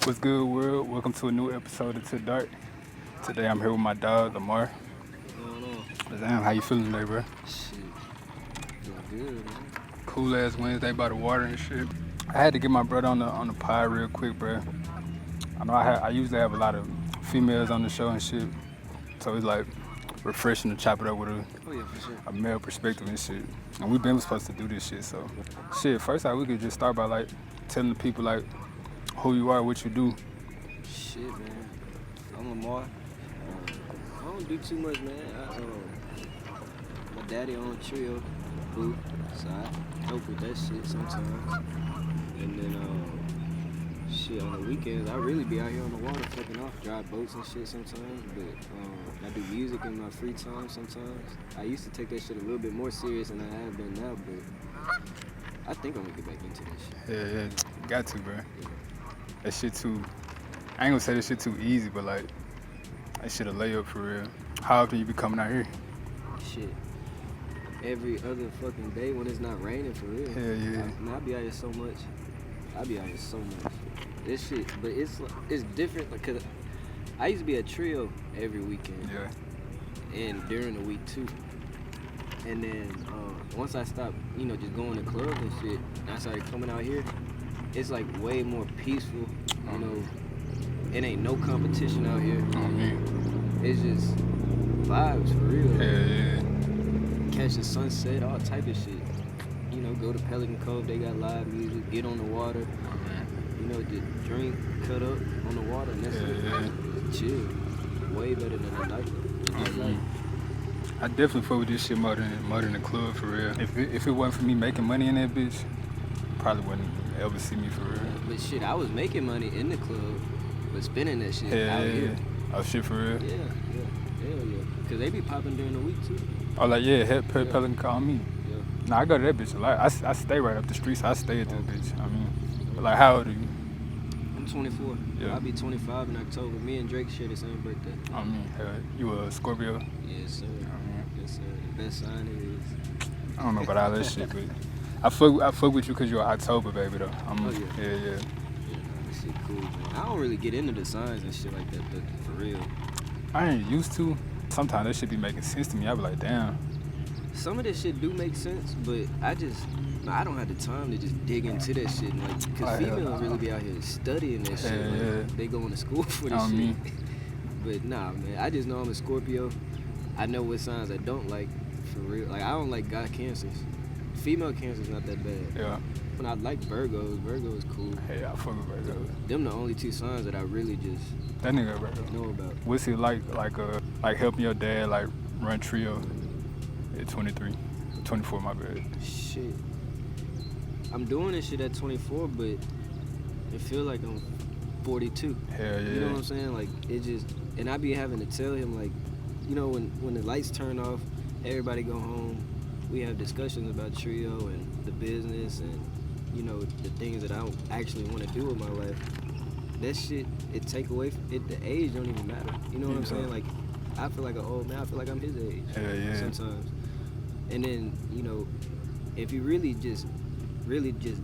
What's good, world? Welcome to a new episode of To Dark. Today I'm here with my dog, Lamar. What's going on? Damn, how you feeling today, bro? Shit. Feeling good, man. Cool ass Wednesday by the water and shit. I had to get my brother on the pod real quick, bro. I know I usually have a lot of females on the show and shit, so it's like refreshing to chop it up with Oh, yeah, for sure. a male perspective and shit. And we've been supposed to do this shit, so shit. First, we could just start by like telling the people like who you are, what you do. Shit, man. I'm Lamar. I don't do too much, man. My daddy owned a trio booth, so I help with that shit sometimes. And then, shit, on the weekends, I really be out here on the water fucking off, drive boats and shit sometimes. But I do music in my free time sometimes. I used to take that shit a little bit more serious than I have been now, but I think I'm gonna get back into this shit. Yeah, got to, bro. That shit too. I ain't gonna say that shit too easy, but like that shit a layup for real. How often you be coming out here? Shit. Every other fucking day when it's not raining for real. Hell yeah. I be out here so much. This shit, but it's different because I used to be a trio every weekend. Yeah. And during the week too. And then once I stopped, just going to clubs and shit, and I started coming out here, it's like way more peaceful. It ain't no competition out here. It's just vibes for real. Yeah. Catch the sunset, all type of shit. Go to Pelican Cove, they got live music, get on the water, just drink, cut up on the water, and that's it. Chill. Way better than a nightclub. I definitely fuck with this shit more than the club for real. If it wasn't for me making money in that bitch, probably wouldn't ever see me for real. But shit, I was making money in the club, but spending that shit out here. Oh shit for real? Yeah. Hell yeah. Cause they be popping during the week too. Oh like Pelican call me. Yeah. Nah, I go to that bitch a lot. I stay right up the street, so I stay at this bitch. But like how old are you? I'm 24. Yeah. I'll be 25 in October. Me and Drake share the same birthday. You a Scorpio? Yes, sir. Yes, sir. The best sign it is. I don't know about all that shit, but I fuck with you because you're October, baby, though. Yeah, that shit cool, man. I don't really get into the signs and shit like that, but for real. I ain't used to. Sometimes that shit be making sense to me. I be like, damn. Some of this shit do make sense, but I don't have the time to just dig into that shit. Because females really be out here studying that shit. They going to school for this shit. But nah, man, I just know I'm a Scorpio. I know what signs I don't like, for real. Like, I don't like guy cancers. Female cancer's not that bad. Yeah. But I like Virgos. Virgo is cool. Hey, I fuck with Virgo. Them the only two signs that I really just That nigga Virgo. know about. What's it like helping your dad, like, run trio at 23? 24, my bad. Shit. I'm doing this shit at 24, but it feel like I'm 42. Hell yeah. You know what I'm saying? Like, it just, and I be having to tell him, like, when the lights turn off, everybody go home. We have discussions about trio and the business and, the things that I don't actually want to do with my life. That shit, it take away from it. The age don't even matter. You know what I'm saying? Like, I feel like an old man. I feel like I'm his age. Hell yeah. Sometimes. And then, if you really just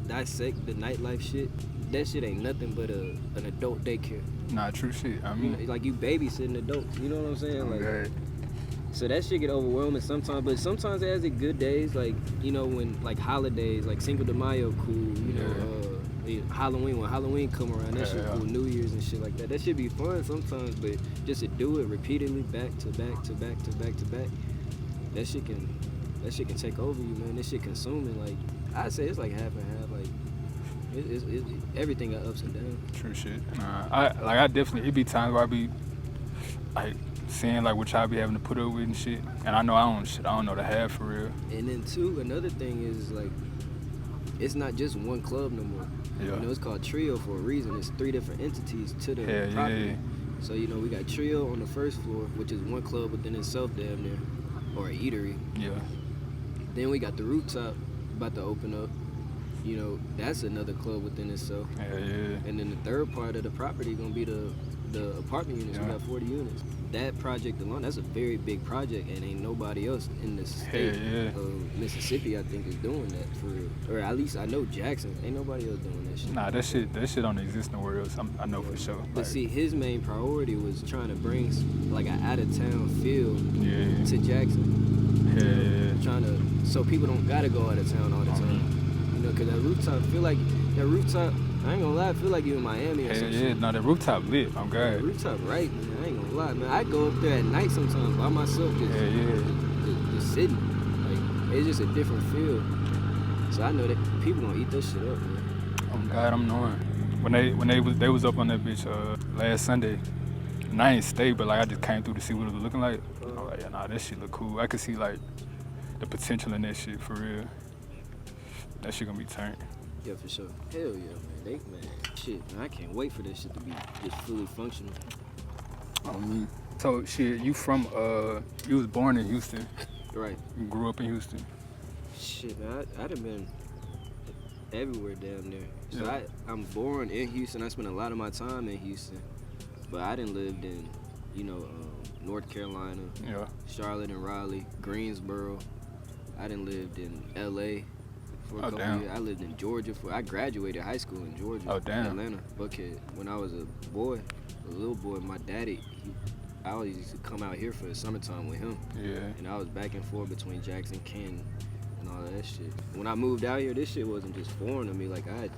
dissect the nightlife shit, that shit ain't nothing but an adult daycare. Nah, true shit. Like you babysitting adults. You know what I'm saying? Like, so that shit get overwhelming sometimes, but sometimes it has its good days. Like, when like holidays, like Cinco de Mayo, cool. Halloween, when Halloween come around, that shit cool. New Year's and shit like that. That should be fun sometimes, but just to do it repeatedly, back to back to back to back to back, that shit can take over you, man. That shit consuming. Like, I'd say it's like half and half. Like, it's everything got ups and downs. True shit. I definitely, it be times where I be like seeing like what y'all be having to put up with and shit, and I know I don't know the half for real. And then too, another thing is like, it's not just one club no more. Yeah. It's called Trio for a reason. It's 3 different entities to the property. Yeah. So we got Trio on the first floor, which is one club within itself, damn near, or an eatery. Yeah. Then we got the rooftop about to open up. you know, that's another club within itself. Yeah. And then the third part of the property gonna be the apartment units. We got 40 units. That project alone, that's a very big project, and ain't nobody else in the state of Mississippi, I think, is doing that for real. Or at least I know Jackson. Ain't nobody else doing that shit. Nah, that shit don't exist nowhere else. I know for sure. But see, his main priority was trying to bring like an out-of-town feel to Jackson. Trying to, so people don't gotta go out of town all the time. You know, cause that rooftop, I ain't gonna lie, I feel like you in Miami or something. Yeah, no, the rooftop lit. I'm glad. The rooftop right, man. I ain't gonna lie, man. I go up there at night sometimes by myself, just sitting. Like, it's just a different feel. So I know that people gonna eat that shit up, man. I'm glad I'm knowing. When they was up on that bitch last Sunday, and I ain't stayed, but like I just came through to see what it was looking like. I was like, yeah, nah, that shit look cool. I could see like the potential in that shit for real. That shit gonna be turned. Yeah, for sure. Hell yeah, man. Shit, man, I can't wait for that shit to be just fully functional. So shit, you was born in Houston. Right. You grew up in Houston. Shit, man, I done been everywhere down there. So I'm born in Houston. I spent a lot of my time in Houston. But I done lived in, you know, North Carolina, Charlotte and Raleigh, Greensboro. I done lived in LA for a couple years. I lived in Georgia I graduated high school in Georgia, Atlanta, Buckhead. When I was a little boy, my daddy, I always used to come out here for the summertime with him. Yeah. And I was back and forth between Jackson, Canton, and all that shit. When I moved out here, this shit wasn't just foreign to me. Like, I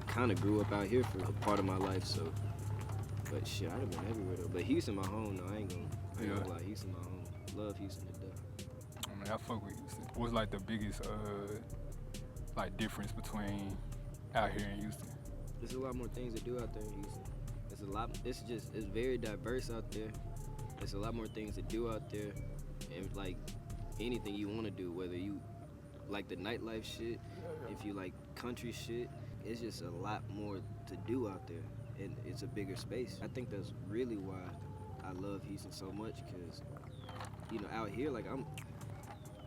kind of grew up out here for a part of my life, so. But shit, I'd have been everywhere though. But Houston my home though. I ain't gonna lie, Houston my home. Love Houston to death. I mean, I fuck with Houston. What's like the biggest like difference between out here in Houston? There's a lot more things to do out there in Houston. It's very diverse out there. There's a lot more things to do out there, and like anything you want to do, whether you like the nightlife shit, if you like country shit, it's just a lot more to do out there. And it's a bigger space. I think that's really why I love Houston so much, because, you know, out here, like,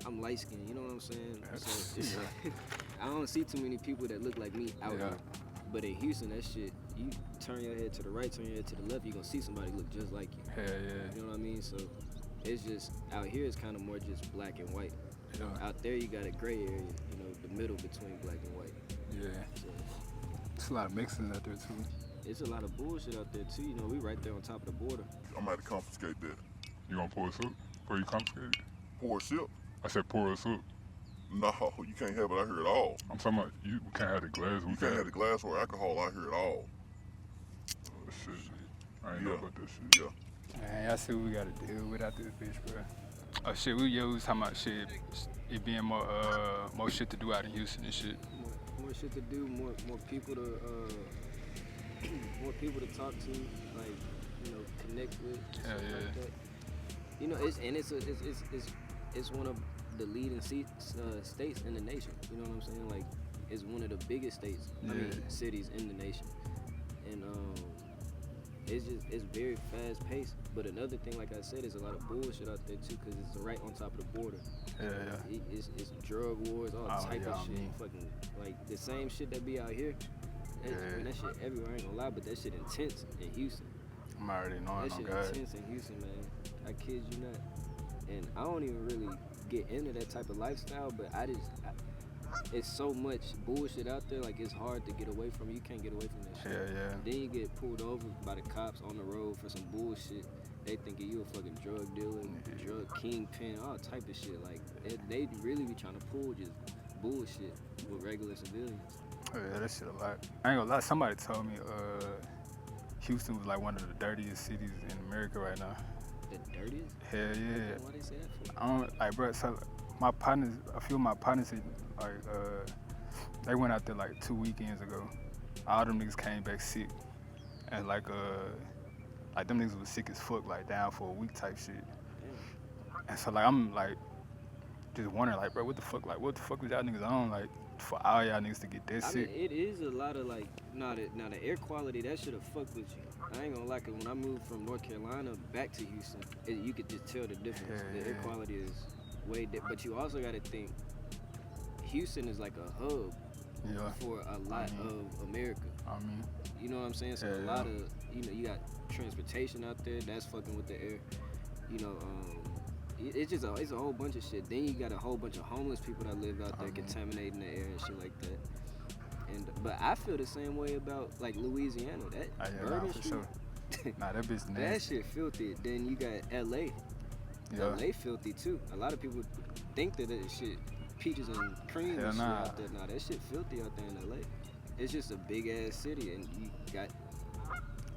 I'm light-skinned, you know what I'm saying? So I don't see too many people that look like me out here. But in Houston, that shit, you turn your head to the right, turn your head to the left, you're gonna see somebody look just like you. You know what I mean? So it's just, out here it's kind of more just black and white. Out there you got a gray area, you know, the middle between black and white. So, there's a lot of mixing out there too. It's a lot of bullshit out there too, you know, we right there on top of the border. I might confiscate that. You gonna pour us up before you confiscate it? Pour a sip? I said pour us up. No, you can't have it out here at all. I'm talking about, we can't have the glass. You can't have the glass or alcohol out here at all. Oh shit. I ain't know about that shit. Man, y'all see what we gotta deal with out this bitch, bro. Oh shit, we was talking about shit, it being more shit to do out in Houston and shit. More shit to do, more people to more people to talk to, like, you know, connect with. Like that. You know, it's one of the leading states in the nation. You know what I'm saying? Like, it's one of the biggest states. I mean, cities in the nation, and it's very fast paced. But another thing, like I said, is a lot of bullshit out there too, because it's right on top of the border. It's drug wars, all type of shit. Fucking like the same shit that be out here. That shit everywhere, I ain't gonna lie, but that shit intense in Houston. I'm already knowing. That shit intense in Houston, man. I kid you not. And I don't even really get into that type of lifestyle, but it's so much bullshit out there, like it's hard to get away from. You can't get away from that shit. Then you get pulled over by the cops on the road for some bullshit. They thinking you a fucking drug dealer, drug kingpin, all type of shit. Like, they really be trying to pull just bullshit with regular civilians. Yeah, that shit a lot. I ain't gonna lie, somebody told me Houston was like one of the dirtiest cities in America right now. The dirtiest? Hell yeah. Why they say that for? I don't, like, bro, so my partners, a few of my partners, like, they went out there like 2 weekends ago. All them niggas came back sick. And like them niggas was sick as fuck, like down for a week type shit. Damn. And so like, I'm like, just wondering, like, bro, what the fuck was y'all niggas on, like, for all y'all niggas to get that sick? I mean, it is a lot of like, the air quality, that should've fucked with you. I ain't gonna lie, cause when I moved from North Carolina back to Houston, you could just tell the difference. The air quality is way different. But you also gotta think, Houston is like a hub for a lot of America. I mean, you know what I'm saying? So a lot of, you know, you got transportation out there that's fucking with the air. You know, it's a whole bunch of shit. Then you got a whole bunch of homeless people that live out there contaminating the air and shit like that. But I feel the same way about like Louisiana. That Bourbon Street, sure. Nah, that bitch nasty. That shit filthy. Then you got LA. LA filthy too. A lot of people think that that shit peaches and cream and shit out there. Nah, that shit filthy out there in LA. It's just a big ass city and you got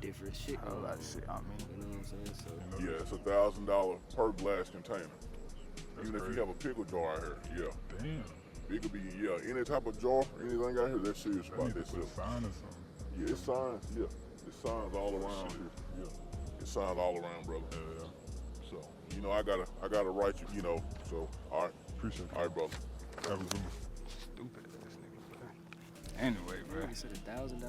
different shit going on. Shit, I mean. You know what I'm saying? So Yeah, it's $1,000 per glass container. That's Even if crazy. you have a pickle jar out here, Damn. It could be, any type of jar, anything out here, that shit is I about need to that put a shit. sign or something. Yeah, it's signs, It's signs all around here. Yeah. It's signs all around, brother. Yeah. So, you know, I gotta write you, you know, so, all right. Appreciate it. All right, brother. Have a good one. Stupid ass nigga, bro. Anyway, bro. you said $1,000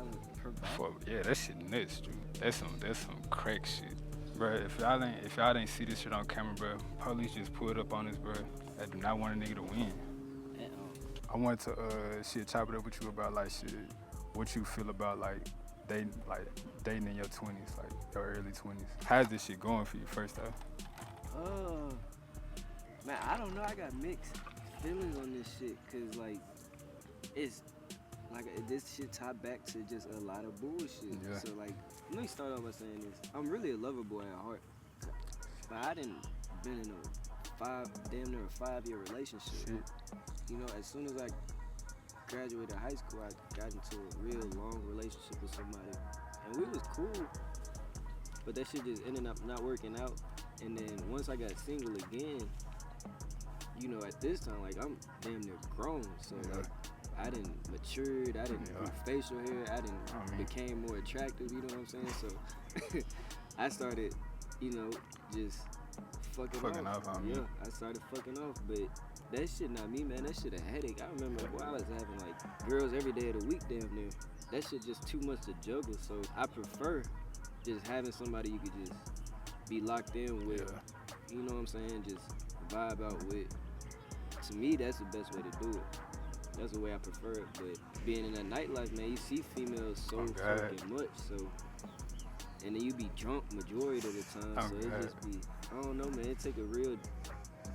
per bottle. Yeah, that shit nuts, dude. That's some crack shit. Bro, if y'all ain't see this shit on camera, bro, police just pulled up on us, bro. I do not want a nigga to win. I wanted to chop it up with you about like shit, what you feel about like dating in your 20s, like your early 20s. How's this shit going for you first off? Man, I don't know. I got mixed feelings on this shit, cause like it's like this shit tied back to just a lot of bullshit. Yeah. So like, let me start off by saying this: I'm really a lover boy at heart, but I didn't been in damn near a 5-year relationship. Shit. You know, as soon as I graduated high school, I got into a real long relationship with somebody, and we was cool, but that shit just ended up not working out. And then once I got single again, you know, at this time, like I'm damn near grown, so like I didn't matured, I didn't do facial hair, I didn't became more attractive. You know what I'm saying? So I started, you know, just fucking off. Yeah, I started fucking off, but that shit not me, man. That shit a headache. I remember boy, I was having like girls every day of the week damn near. That shit just too much to juggle. So I prefer just having somebody you could just be locked in with. You know what I'm saying? Just vibe out with. To me, that's the best way to do it. That's the way I prefer it. But being in that nightlife, man, you see females so fucking much. So, and then you be drunk majority of the time. So it just be, I don't know, man. It take a real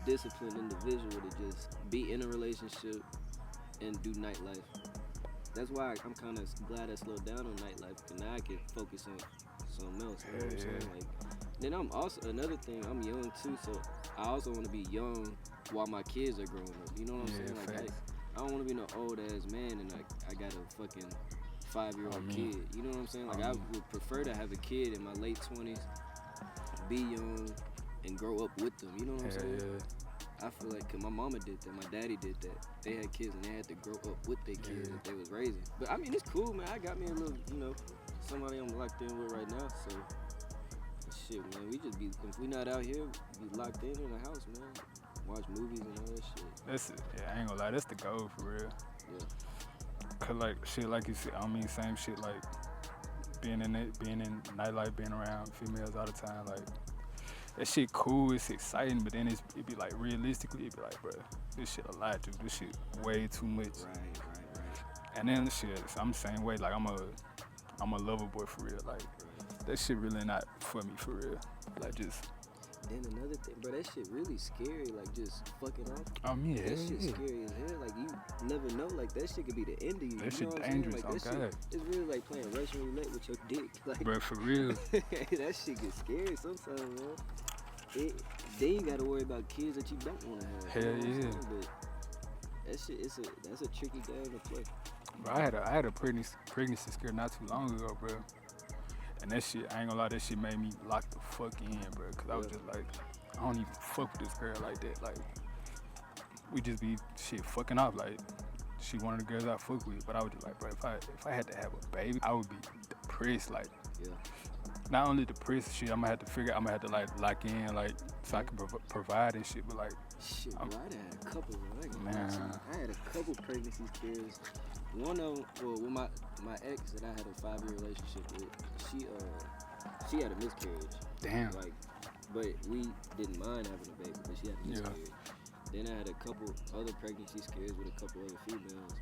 disciplined individual to just be in a relationship and do nightlife. That's why I'm kind of glad I slowed down on nightlife, because now I can focus on something else. You know what I'm saying? Like, then I'm also, another thing, I'm young too, so I also want to be young while my kids are growing up. You know what I'm saying? Like, I don't want to be no old ass man and I got a fucking 5-year-old kid. You know what I'm saying? Like, I would prefer to have a kid in my late 20s, be young, and grow up with them. You know what I'm saying? I feel like, cause my mama did that, my daddy did that. They had kids and they had to grow up with their kids that they was raising. But I mean, it's cool, man. I got me a little, you know, somebody I'm locked in with right now. So, shit, man, we just be, if we not out here, be locked in the house, man. Watch movies and all that shit. That's it. Yeah, I ain't gonna lie, that's the goal for real. Yeah. Cause like shit, like you said, I mean, same shit, like being in nightlife, being around females all the time, like that shit cool, it's exciting, but then it be like realistically, it be like, bro, this shit a lot, dude. This shit way too much. Right. And then shit, I'm the same way. Like I'm a lover boy for real. Like that shit really not for me for real. Like just. Then another thing, bro, that shit really scary. Like just fucking off. That shit scary as hell. Like you never know. Like that shit could be the end of you. That you shit know what dangerous. I'm saying? Like, it's really like playing Russian roulette with your dick. Like, bro, for real. That shit gets scary sometimes, man. Then you gotta worry about kids that you don't want to have. Hell yeah. But that shit, that's a tricky game to play. Bro, I had a pregnancy scare not too long ago, bro. And that shit, I ain't gonna lie, that shit made me lock the fuck in, bro. Cause I was just like, I don't even fuck with this girl like that. Like, we just be fucking off. Like, she one of the girls I fuck with, but I was just like, bro, if I had to have a baby, I would be depressed. Like, not only depressed, shit, I'm gonna have to like lock in, like, so I can provide and shit. But like, shit, bro, I had a couple. Man, I had a couple pregnancy scares. One of them, well, with my ex that I had a 5-year relationship with, she had a miscarriage. Damn. Like, but we didn't mind having a baby, but she had a miscarriage. Then I had a couple other pregnancy scares with a couple other females.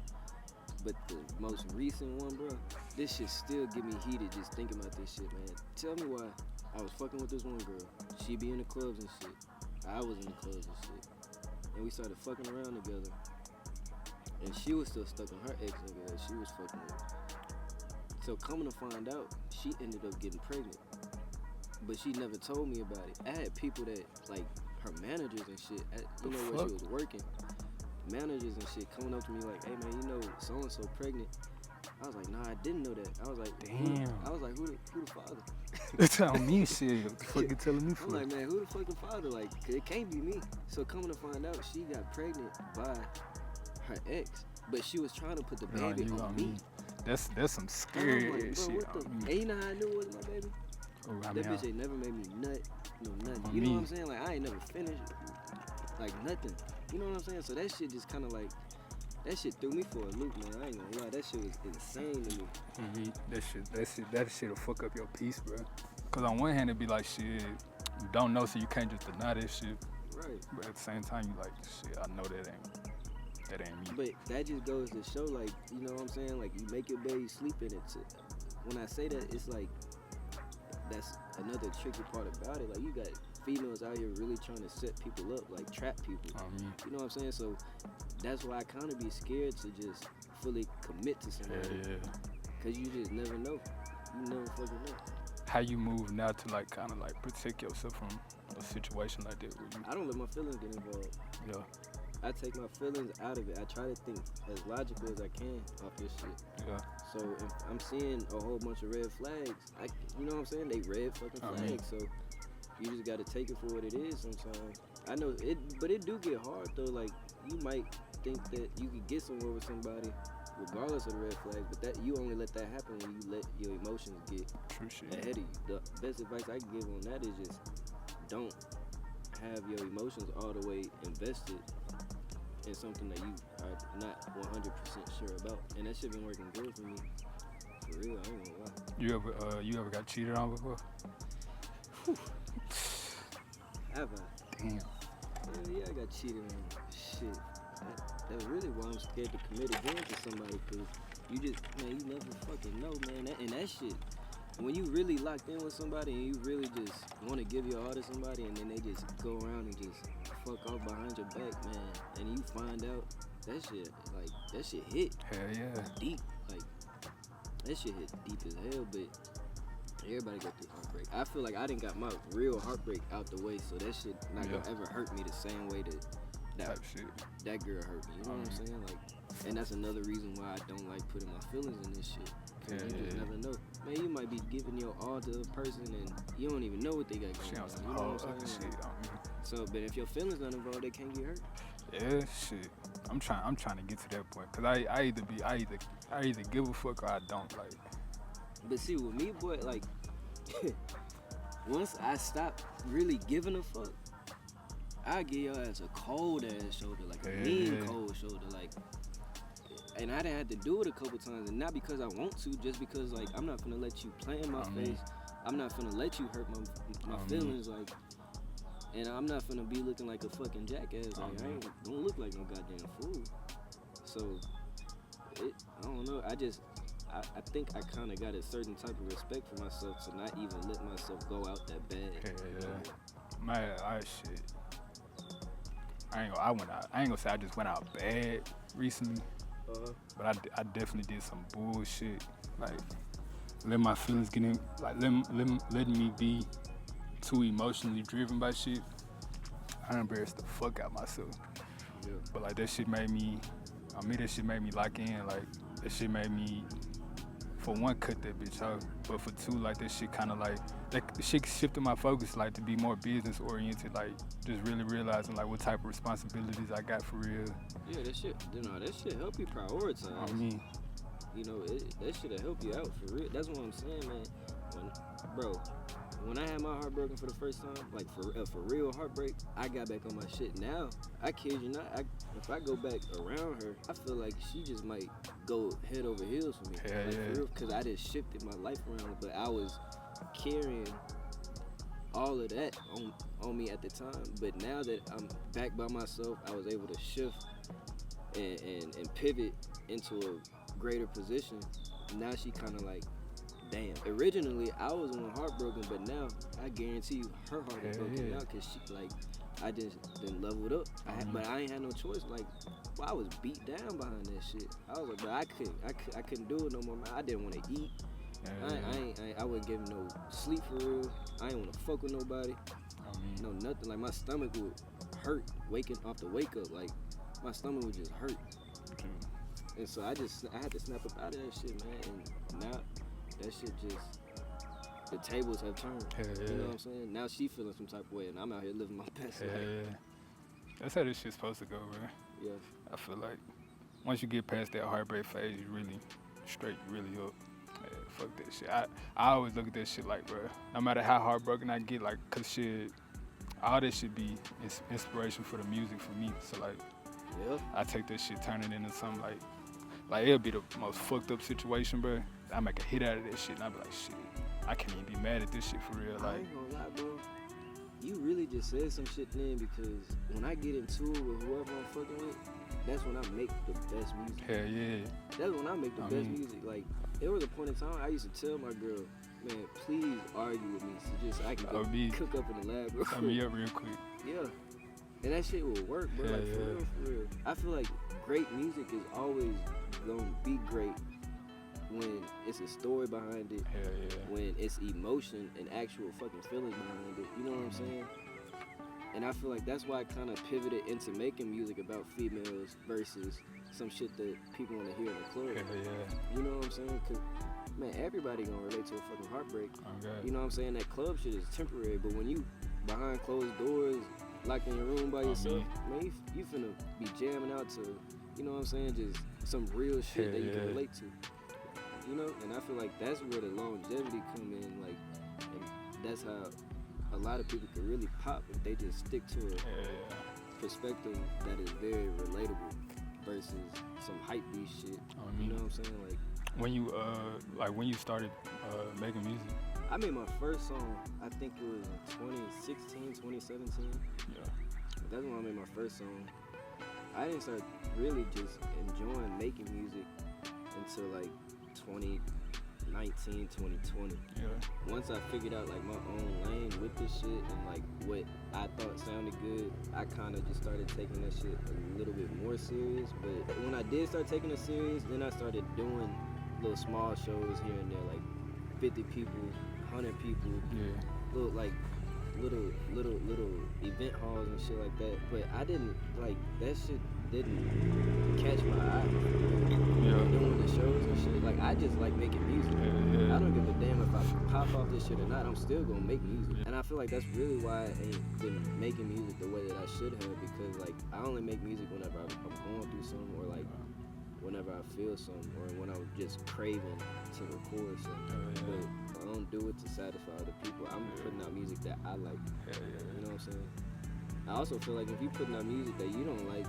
But the most recent one, bro, this shit still get me heated just thinking about this shit, man. Tell me why I was fucking with this one girl. She be in the clubs and shit. I was in the clubs and shit. And we started fucking around together. And she was still stuck on her ex nigga that she was fucking with. So coming to find out, she ended up getting pregnant. But she never told me about it. I had people that, like, her managers and shit, where she was working, managers and shit coming up to me like, hey man, you know so-and-so pregnant. I was like, nah, I didn't know that. I was like, damn. Who the father? They telling me shit. What the fuck you telling me for? I'm like, man, who the fucking father? Like, it can't be me. So coming to find out, she got pregnant by her ex, but she was trying to put the baby on me. That's some scary like, shit. And you know how I knew it was my baby? Oh, that bitch ain't never made me nut, nothing. You know what I'm saying? Like, I ain't never finished, like, nothing. You know what I'm saying? So that shit just kind of like, that shit threw me for a loop, man. I ain't gonna lie, that shit was insane to me. Mm-hmm. That shit'll fuck up your peace, bro. Cause on one hand it be like, shit, you don't know, so you can't just deny that shit. Right. But at the same time, you like, shit, I know that ain't me. But that just goes to show, like, you know what I'm saying? Like, you make your baby sleep in it. When I say that, it's like, that's another tricky part about it. Like, you got females out here really trying to set people up, like trap people. You know what I'm saying? So that's why I kind of be scared to just fully commit to somebody. Yeah. Cause you just never know. You never fucking know. How you move now to like kind of like protect yourself from a situation like that? I don't let my feelings get involved. Yeah. I take my feelings out of it. I try to think as logical as I can off this shit. Yeah. So if I'm seeing a whole bunch of red flags, you know what I'm saying? They red fucking flags. So you just gotta take it for what it is sometimes. I know it, but it do get hard though. Like, you might think that you could get somewhere with somebody regardless of the red flags, but that you only let that happen when you let your emotions get ahead of you. The best advice I can give on that is just don't have your emotions all the way invested in something that you are not 100% sure about. And that shit been working good for me. For real, I ain't gonna lie. You ever got cheated on before? Have I? Damn. Yeah, I got cheated on. Shit. That's really why I'm scared to commit again to somebody, cause you never fucking know, man. And that shit, when you really locked in with somebody and you really just want to give your all to somebody, and then they just go around and just fuck off behind your back, man, and you find out that shit hit. Hell yeah. Deep, like that shit hit deep as hell. But everybody go through heartbreak. I feel like I done got my real heartbreak out the way, so that shit not gonna ever hurt me the same way that girl hurt me. You know what I'm saying? Like, and that's another reason why I don't like putting my feelings in this shit. Cause you just never know. Man, you might be giving your all to a person and you don't even know what they got going on. You know what I'm saying? So, but if your feelings not involved, they can't get hurt. Yeah, shit. I'm trying to get to that point, cause I either give a fuck or I don't, like. But see, with me, boy, like, once I stop really giving a fuck, I give your ass a cold ass shoulder, like a mean cold shoulder, like. And I didn't have to do it a couple times, and not because I want to, just because, like, I'm not gonna let you play in my face. I'm not gonna let you hurt my feelings, like. And I'm not finna be looking like a fucking jackass. Like, I ain't gonna look like no goddamn fool. So, I don't know. I think I kind of got a certain type of respect for myself to not even let myself go out that bad. Yeah. Man, shit. I ain't gonna say I just went out bad recently. But I definitely did some bullshit. Like, let my feelings get in, like, letting me be too emotionally driven by shit. I embarrassed the fuck out myself. Yeah. But like that shit made me lock in. Like, that shit made me, for one, cut that bitch out. But for two, like, that shit kind of like, that shit shifted my focus, like, to be more business oriented. Like, just really realizing like what type of responsibilities I got for real. Yeah, that shit help you prioritize. You know, that shit'll help you out for real. That's what I'm saying, man. When I had my heart broken for the first time, like for real heartbreak, I got back on my shit. Now, I kid you not, if I go back around her, I feel like she just might go head over heels for me. Yeah, like, for real, because I just shifted my life around, but I was carrying all of that on me at the time. But now that I'm back by myself, I was able to shift and pivot into a greater position. Now she kind of like, damn. Originally, I was the one heartbroken, but now I guarantee you her heart is broken now because she like, I just been leveled up. But I ain't had no choice. Like, well, I was beat down behind that shit. I was like, but I couldn't do it no more, man. I didn't want to eat. I wasn't getting no sleep for real. I ain't want to fuck with nobody. No nothing. Like my stomach would hurt waking off the wake up. Like my stomach would just hurt. And so I had to snap up out of that shit, man. And now that shit just, the tables have turned. You know what I'm saying? Now she feeling some type of way, and I'm out here living my best life. That's how this shit's supposed to go, man. Yeah. I feel like once you get past that heartbreak phase, you really straight, you really up. Man, fuck that shit. I always look at that shit like, bro, no matter how heartbroken I get, like, cause shit, all this should be inspiration for the music for me. So like, I take that shit, turn it into something like it'll be the most fucked up situation, bro. I make a hit out of that shit, and I be like, shit, I can't even be mad at this shit for real. Like, I ain't gonna lie, bro. You really just said some shit then, because when I get into it with whoever I'm fucking with, that's when I make the best music. Hell yeah. That's when I make the best music. Like, there was a point in time I used to tell my girl, man, please argue with me so I can go cook up in the lab real quick. Sign me up real quick. Yeah. And that shit will work, bro. Like, for real. I feel like great music is always gonna be great when it's a story behind it, when it's emotion and actual fucking feelings behind it. You know what I'm saying? And I feel like that's why I kind of pivoted into making music about females versus some shit that people want to hear in the club. You know what I'm saying? Because, man, everybody gonna relate to a fucking heartbreak. You know what I'm saying? That club shit is temporary, but when you behind closed doors, locked in your room by yourself, man, you finna be jamming out to, you know what I'm saying, just some real shit that you can relate to. You know, and I feel like that's where the longevity come in, like, and that's how a lot of people can really pop if they just stick to a perspective that is very relatable versus some hype beast shit. You know what I'm saying? Like, when you started making music, I made my first song, I think it was in 2016, 2017. That's when I made my first song. I didn't start really just enjoying making music until like 2019, 2020. Once I figured out like my own lane with this shit and like what I thought sounded good, I kind of just started taking that shit a little bit more serious. But when I did start taking it serious, then I started doing little small shows here and there, like 50 people, 100 people, little event halls and shit like that. But I didn't, like, that shit didn't catch my eye. Doing the shows and shit. Like, I just like making music. I don't give a damn if I pop off this shit or not. I'm still gonna make music. And I feel like that's really why I ain't been making music the way that I should have, because like I only make music whenever I'm going through something, or like whenever I feel something, or when I'm just craving to record something. But I don't do it to satisfy other people. I'm putting out music that I like. You know what I'm saying? I also feel like if you putting out music that you don't like,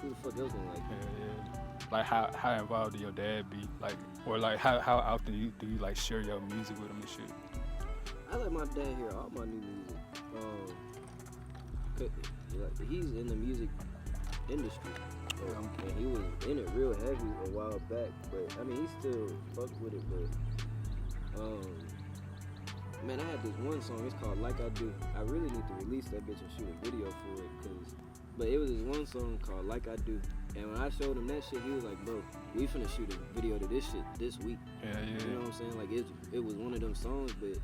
who the fuck else gonna like it? Like how involved do your dad be? Like, or like how often do you like share your music with him and shit? I let my dad hear all my new music. Like, he's in the music industry. And he was in it real heavy a while back, but I mean he still fucks with it. But man, I had this one song. It's called Like I Do. I really need to release that bitch and shoot a video for it, but it was this one song called Like I Do. And when I showed him that shit, he was like, bro, we finna shoot a video to this shit this week. You know what I'm saying? Like, it was one of them songs, but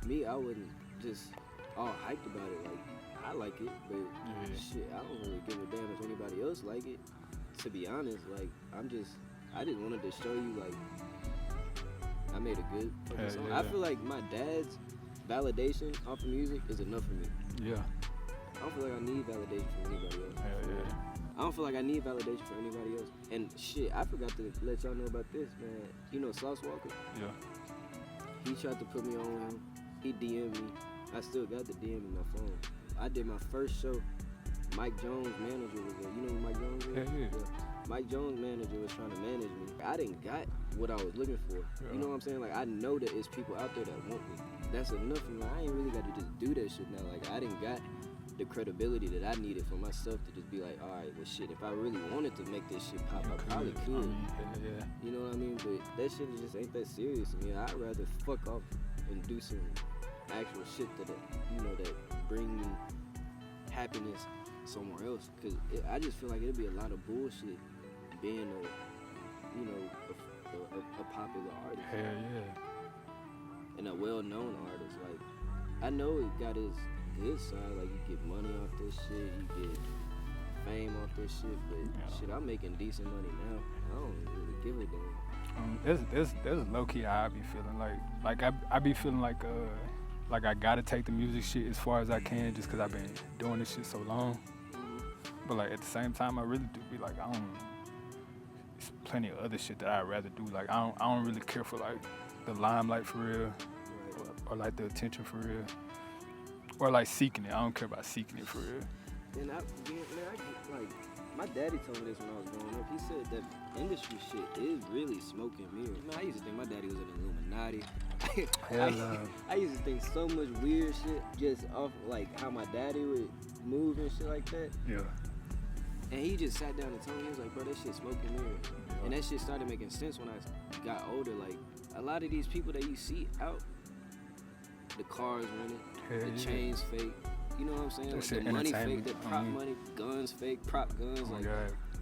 me, I wasn't just all hyped about it. Like, I like it, but shit, I don't really give a damn if anybody else like it. To be honest, like, I just wanted to show you, like, I made a good fucking song. I feel like my dad's validation off of music is enough for me. I don't feel like I need validation from anybody else. I don't feel like I need validation from anybody else. And shit, I forgot to let y'all know about this, man. You know Sauce Walker? He tried to put me on with him. He DM'd me. I still got the DM in my phone. I did my first show. Mike Jones' manager was there. You know who Mike Jones is? Mike Jones' manager was trying to manage me. I didn't got what I was looking for. You know what I'm saying? Like, I know that it's people out there that want me. That's enough for me. I ain't really got to just do that shit now. Like, I didn't got the credibility that I needed for myself to just be like, all right, well, shit, if I really wanted to make this shit pop, I probably could. Yeah. You know what I mean? But that shit just ain't that serious to me. I'd rather fuck off and do some actual shit that bring me happiness somewhere else. Cause I just feel like it'd be a lot of bullshit being a popular artist. Hell yeah. And a well-known artist. Like, I know it got its good side. Like, you get money off this shit, you get fame off this shit. But shit, I'm making decent money now. I don't really give a damn. There's low key how I be feeling like I be feeling like I gotta take the music shit as far as I can just cause I've been doing this shit so long. But like at the same time, I really do be like there's plenty of other shit that I'd rather do. Like I don't really care for like the limelight for real, or like the attention for real, or like seeking it. I don't care about seeking it for real. And I get like. My daddy told me this when I was growing up. He said that industry shit is really smoke and mirrors. Man, I used to think my daddy was an Illuminati. I used to think so much weird shit just off like how my daddy would move and shit like that. Yeah. And he just sat down and told me, he was like, bro, that shit smoke and mirrors. Yeah. And that shit started making sense when I got older. Like, a lot of these people that you see out, the cars rented, the chains fake. You know what I'm saying? Like the money fake, the prop money, guns fake, prop guns. Like,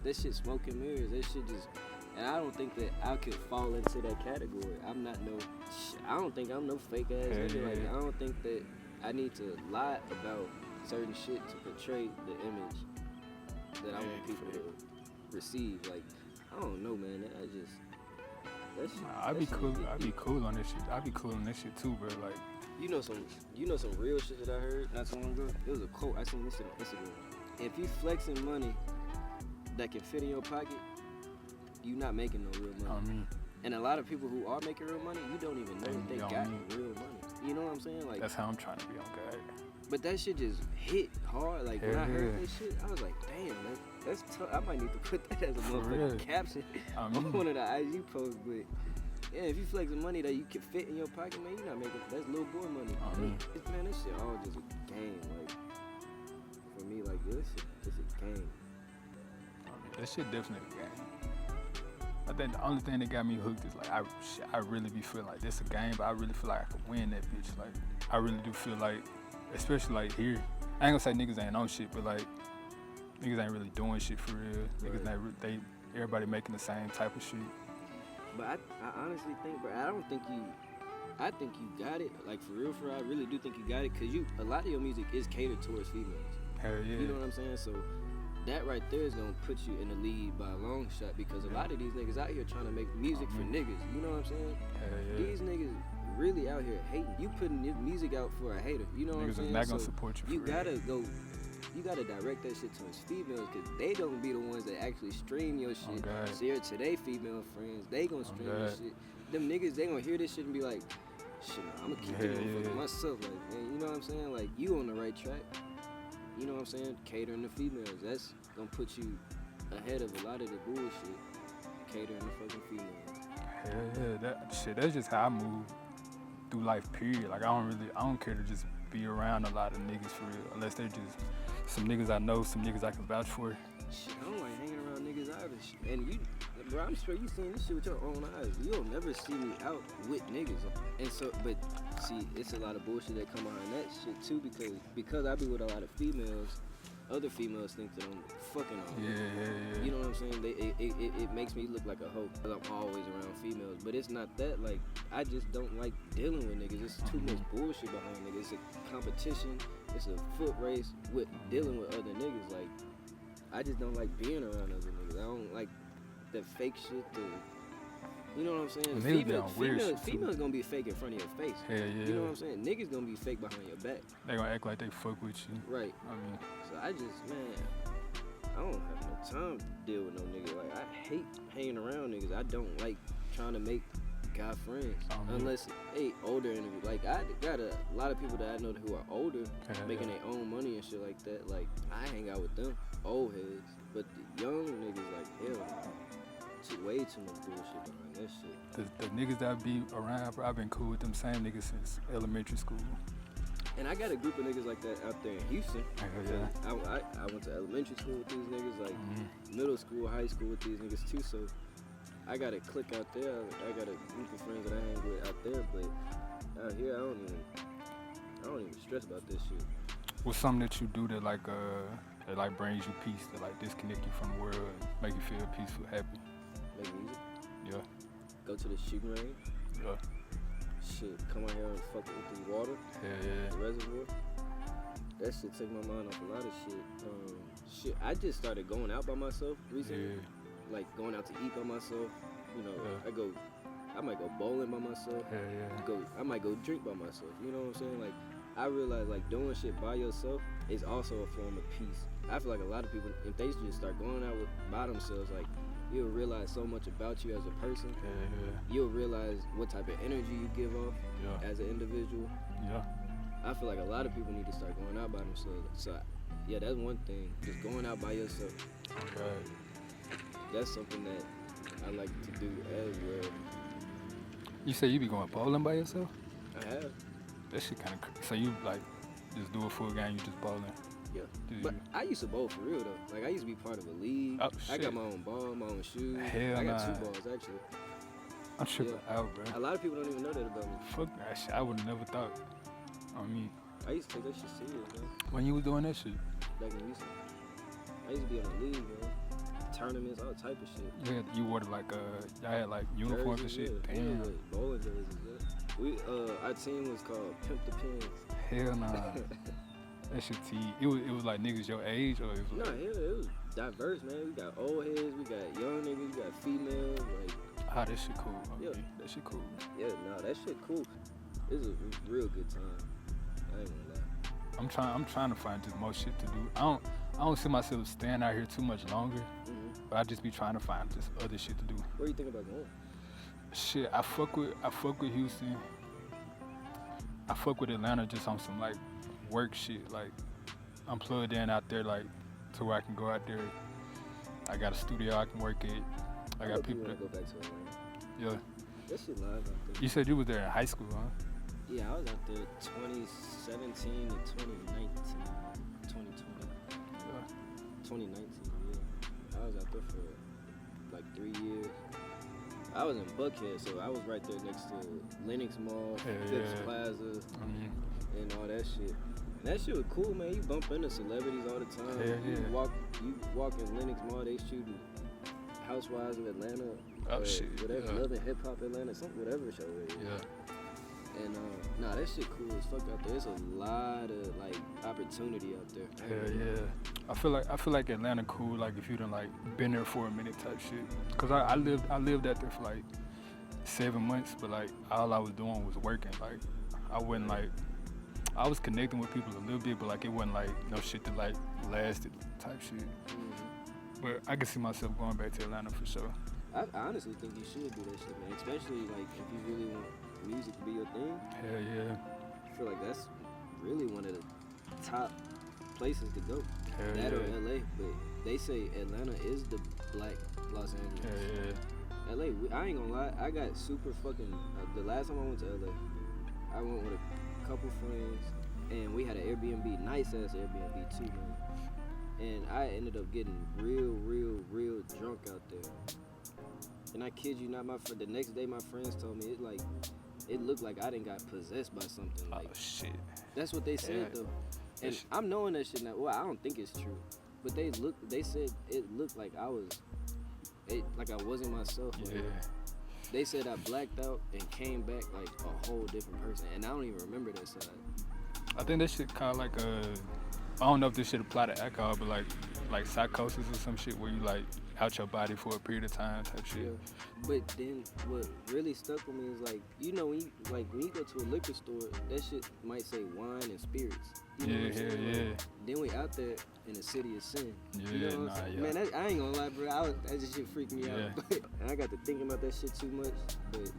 that shit smoke and mirrors. That shit just, and I don't think that I could fall into that category. I don't think I'm no fake ass nigga. Like, I don't think that I need to lie about certain shit to portray the image that I want people to receive. Like, I don't know, man. I'd be cool on this shit. I'd be cool on this shit too, bro. Like, you know some real shit that I heard not so long ago? It was a quote. I seen this shit on Instagram. If you flexing money that can fit in your pocket, you not making no real money. And a lot of people who are making real money, you don't even know that they got real money. You know what I'm saying? Like, that's how I'm trying to be on God. But that shit just hit hard. Like, when I heard that shit, I was like, damn, that's tough. I might need to put that as a motherfucking caption on one of the IG posts. But yeah, if you flexing money that you can fit in your pocket, man, you're not making, that's little boy money. Man, this shit all just a game. Like, for me, like, this shit just a game. That shit definitely a game. I think the only thing that got me hooked is like, I really be feeling like this a game, but I really feel like I could win that bitch. Like, I really do feel like, especially like here, I ain't gonna say niggas ain't on shit, but like, niggas ain't really doing shit for real. Niggas everybody making the same type of shit. But I honestly think, bro, I think you got it. Like, for real, I really do think you got it. Cause a lot of your music is catered towards females. Hell yeah. You know what I'm saying? So that right there is gonna put you in the lead by a long shot, because a lot of these niggas out here trying to make music for niggas. You know what I'm saying? Hell yeah. These niggas really out here hating. You putting your music out for a hater. You know what I'm saying? Niggas is not gonna support you. You gotta direct that shit towards females, cause they don't be the ones that actually stream your shit. Share it to their female friends. They gonna stream your shit. Them niggas, they gonna hear this shit and be like, shit, I'm gonna keep doing it myself. Like, man, you know what I'm saying? Like, you on the right track. You know what I'm saying? Catering to females. That's gonna put you ahead of a lot of the bullshit. Catering to fucking females. Hell yeah, that's just how I move through life, period. Like, I don't care to just be around a lot of niggas for real, unless they're just some niggas I know, some niggas I can vouch for. Shit, I don't like hanging around niggas either. And bro, I'm sure you seen this shit with your own eyes. You'll never see me out with niggas. And so, but see, it's a lot of bullshit that come behind that shit too, because I be with a lot of females. Other females think that I'm fucking on. Yeah. You know what I'm saying? It makes me look like a hoe because I'm always around females. But it's not that. Like, I just don't like dealing with niggas. It's too much bullshit behind niggas. It's a competition. It's a foot race with dealing with other niggas. Like, I just don't like being around other niggas. I don't like the fake shit. You know what I'm saying? Females gonna be fake in front of your face. Hell yeah. You know what I'm saying? Niggas gonna be fake behind your back. They gonna act like they fuck with you. Right. So I don't have no time to deal with no nigga. Like, I hate hanging around niggas. I don't like trying to make guy friends. Unless older interview. Like, I got a lot of people that I know who are older, making their own money and shit like that. Like, I hang out with them, old heads. But the young niggas, like, hell, way too much bullshit behind that shit. The niggas that I be around, bro, I've been cool with them same niggas since elementary school. And I got a group of niggas like that out there in Houston. Yeah. I went to elementary school with these niggas, like middle school, high school with these niggas too. So I got a clique out there. I got a group of friends that I hang with out there. But out here, I don't even stress about this shit. What's something that you do that like brings you peace, that like disconnect you from the world and make you feel peaceful, happy? Make music. Yeah. Go to the shooting range. Yeah. Shit, come out here and fuck with the water. Yeah. The reservoir. That shit take my mind off a lot of shit. I just started going out by myself recently. Yeah. Like going out to eat by myself. You know, Yeah. I might go bowling by myself. Yeah. I might go drink by myself. You know what I'm saying? Like, I realize like doing shit by yourself is also a form of peace. I feel like a lot of people, if they just start going out by themselves, like you'll realize so much about you as a person. Yeah. You'll realize what type of energy you give off as an individual. Yeah. I feel like a lot of people need to start going out by themselves. So yeah, that's one thing. Just going out by yourself. Okay. That's something that I like to do as well. You say you be going bowling by yourself? I have. That shit kind of. So you like just do a full game, you just bowling? Yeah. But I used to bowl for real though. Like I used to be part of a league. Oh, I shit. got my own ball, my own shoes. Hell I got nah. 2 balls actually. I'm tripping out, bro. A lot of people don't even know that about me. Fuck that shit. I would have never thought. I mean, I used to take that shit serious, man. when you was doing that shit, Back in Houston. I used to be in the league, man. Tournaments, all type of shit. you wore like y'all had like uniforms and Jerseys, shit. yeah. Damn. Yeah, like bowling jerseys, yeah. Our team was called Pimp the Pins. Hell nah. That shit T. It was like niggas your age or it was Nah, like. hell, it was diverse, man. We got old heads, we got young niggas, we got females, like. Ah, that shit cool. Yeah. That shit cool. Yeah, nah, that shit cool. It was a real good time. I ain't gonna lie. I'm trying to find just more shit to do. I don't see myself staying out here too much longer, but I just be trying to find just other shit to do. Where you think about going? Shit, I fuck with Houston. I fuck with Atlanta just on some like work shit. Like I'm plugged in out there, like to where I can go out there. I got a studio I can work at. I got people that that. go back to Atlanta. Yeah. That shit live out there. You said you was there in high school, huh? Yeah, I was out there 2017 to 2019, 2020. 2019, yeah. I was out there for like 3 years. I was in Buckhead, so I was right there next to Lenox Mall, Phipps Plaza, and all that shit. And that shit was cool, man. You bump into celebrities all the time. You walk in Lenox Mall, they shooting Housewives of Atlanta, whatever, Love and Hip Hop Atlanta, whatever show it is. Yeah. And nah, that shit cool as fuck out there. There's a lot of like opportunity out there. Hell yeah. I feel like Atlanta cool, like if you done like been there for a minute type shit. Cause I lived out there for like 7 months, but like all I was doing was working. Like I wasn't like, I was connecting with people a little bit, but like it wasn't like no shit that like lasted type shit. But I can see myself going back to Atlanta for sure. I honestly think you should do that shit, man. Especially like if you really want music to be your thing. Hell yeah. I feel like that's really one of the top places to go. Hell that yeah. or LA, but they say Atlanta is the black Los Angeles. Hell yeah. LA, I ain't gonna lie, I got super fucking. The last time I went to LA, I went with a couple friends, and we had an Airbnb, nice ass Airbnb too, man. And I ended up getting real drunk out there. And I kid you not, the next day my friends told me it looked like I done got possessed by something. Like, Oh shit. that's what they said though. And I'm knowing that shit now. Well, I don't think it's true, but they said it looked like I wasn't myself. Yeah. They said I blacked out and came back like a whole different person, and I don't even remember that side. I think that shit kind of like I don't know if this should apply to alcohol, but like psychosis or some shit where you like out your body for a period of time type shit. Yeah. But then what really stuck with me is like, you know, when you go to a liquor store, that shit might say wine and spirits. You know what I'm saying? Yeah. Then we out there in the city of sin. Yeah, You know what I'm saying? yeah. Man, I ain't gonna lie, bro. That just shit freaked me out. And I got to thinking about that shit too much. But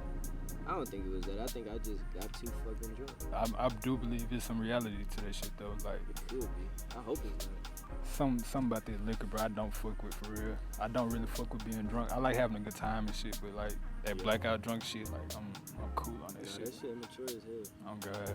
I don't think it was that. I think I just got too fucking drunk. I do believe there's some reality to that shit though. Like It could be. I hope it's not. something about that liquor, bro, I don't fuck with for real. I don't really fuck with being drunk. I like having a good time and shit, but like that blackout drunk shit, like I'm cool on that Nah, shit. that shit immature as hell. Oh God.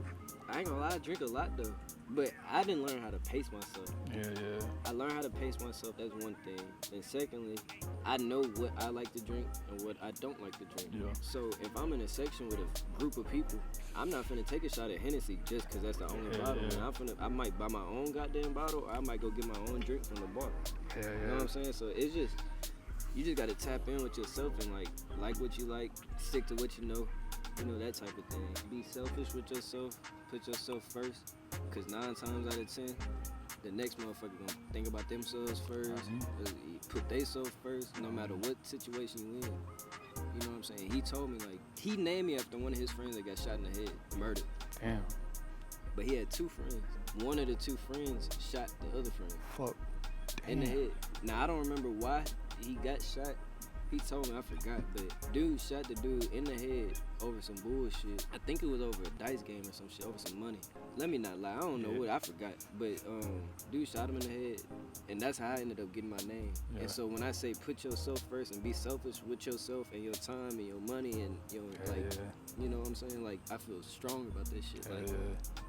I ain't gonna lie, I drink a lot though. But I didn't learn how to pace myself. Yeah. I learned how to pace myself, that's one thing. And secondly, I know what I like to drink and what I don't like to drink. Yeah. So if I'm in a section with a group of people, I'm not finna take a shot at Hennessy just because that's the only bottle. Yeah. Man, I might buy my own goddamn bottle, or I might go get my own drink from the bar. Yeah. You know what I'm saying? So it's just, you just gotta tap in with yourself and like what you like, stick to what you know, that type of thing. Be selfish with yourself, put yourself first, because 9 times out of 10, the next motherfucker gonna think about themselves first, put themselves first, no matter what situation you in. You know what I'm saying? He told me, he named me after one of his friends that got shot in the head, murdered. Damn. But he had 2 friends. One of the 2 friends shot the other friend. Fuck. In the head. Now, I don't remember why he got shot. He told me, I forgot, but dude shot the dude in the head over some bullshit. I think it was over a dice game or some shit, over some money. Let me not lie, I don't know what, I forgot. But dude shot him in the head, and that's how I ended up getting my name. Yeah. And so when I say put yourself first and be selfish with yourself and your time and your money and your, you know what I'm saying? I feel strong about this shit.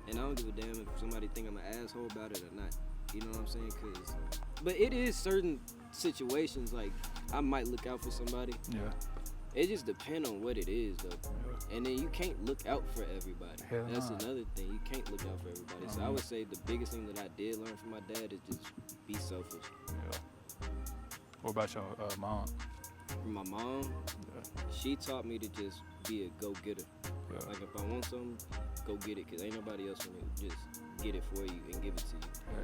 And I don't give a damn if somebody think I'm an asshole about it or not. You know what I'm saying? But it is certain situations, I might look out for somebody. Yeah. It just depends on what it is, though. Yeah. And then you can't look out for everybody. That's another thing. You can't look out for everybody. So I would say the biggest thing that I did learn from my dad is just be selfish. Yeah. What about your mom? From my mom, she taught me to just be a go-getter. Yeah. If I want something, go get it, because ain't nobody else gonna just get it for you and give it to you.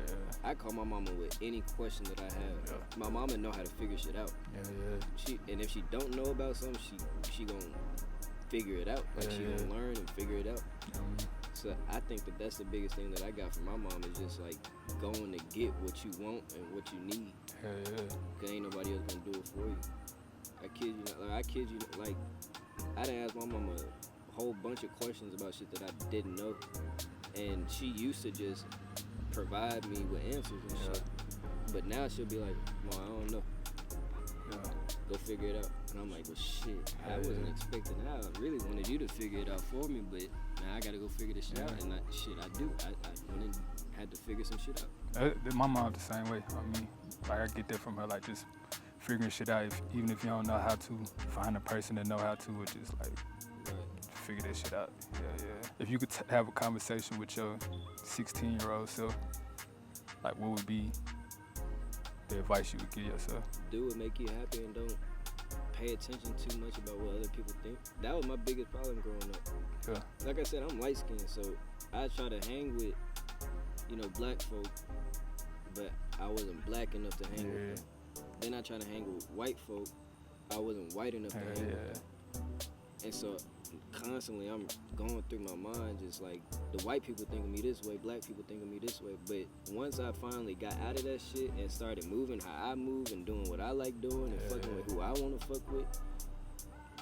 Yeah. I call my mama with any question that I have. Yeah. My mama know how to figure shit out. And if she don't know about something, she gonna figure it out. She gonna learn and figure it out. So I think that's the biggest thing that I got from my mom is just going to get what you want and what you need. Cause ain't nobody else gonna do it for you. I kid you not. I done asked my mama a whole bunch of questions about shit that I didn't know. And she used to just provide me with answers and shit. But now she'll be like, Mom, I don't know. Go figure it out. And I'm like, well, shit, I wasn't expecting that. I really wanted you to figure it out for me, but now I gotta go figure this shit out. And I do. I went and had to figure some shit out. My mom's the same way. I mean, I get that from her, just figuring shit out. Even if you don't know how to, find a person that know how to, or just figure that shit out. Yeah. If you could have a conversation with your 16-year-old self, what would be the advice you would give yourself? Do what make you happy and don't pay attention too much about what other people think. That was my biggest problem growing up. Yeah. Like I said, I'm light-skinned, so I try to hang with, black folk, but I wasn't black enough to hang with them. Then I try to hang with white folk. I wasn't white enough to hang with them. And so constantly I'm going through my mind just the white people think of me this way, black people think of me this way. But once I finally got out of that shit and started moving how I move and doing what I like doing and fucking with who I want to fuck with,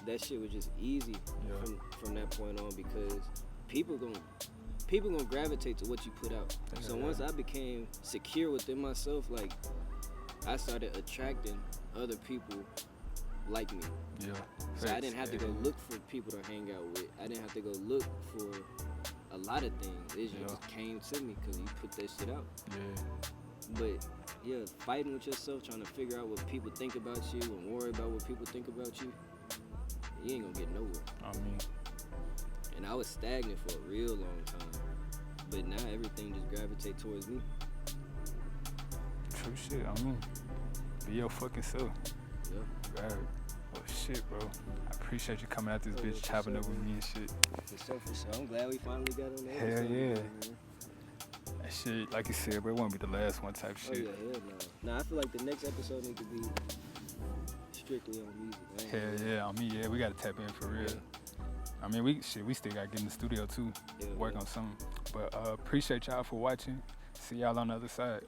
that shit was just easy from that point on, because people gonna gravitate to what you put out. So once I became secure within myself, I started attracting other people like me. Yeah. So I didn't have to go look for people to hang out with. I didn't have to go look for a lot of things. It just came to me because you put that shit out. Yeah. But fighting with yourself, trying to figure out what people think about you and worry about what people think about you, you ain't gonna get nowhere. And I was stagnant for a real long time. But now everything just gravitates towards me. True shit, be your fucking self. Yeah. God. Oh shit, bro. I appreciate you coming out this bitch, chopping up with me and shit. For sure. I'm glad we finally got on there. Hell yeah. That shit, like you said, bro, it won't be the last one type shit. Oh yeah, hell no. Nah, I feel like the next episode needs to be strictly on music. Hell yeah, we gotta tap in for real. Yeah. We still gotta get in the studio too, work on something. But appreciate y'all for watching. See y'all on the other side.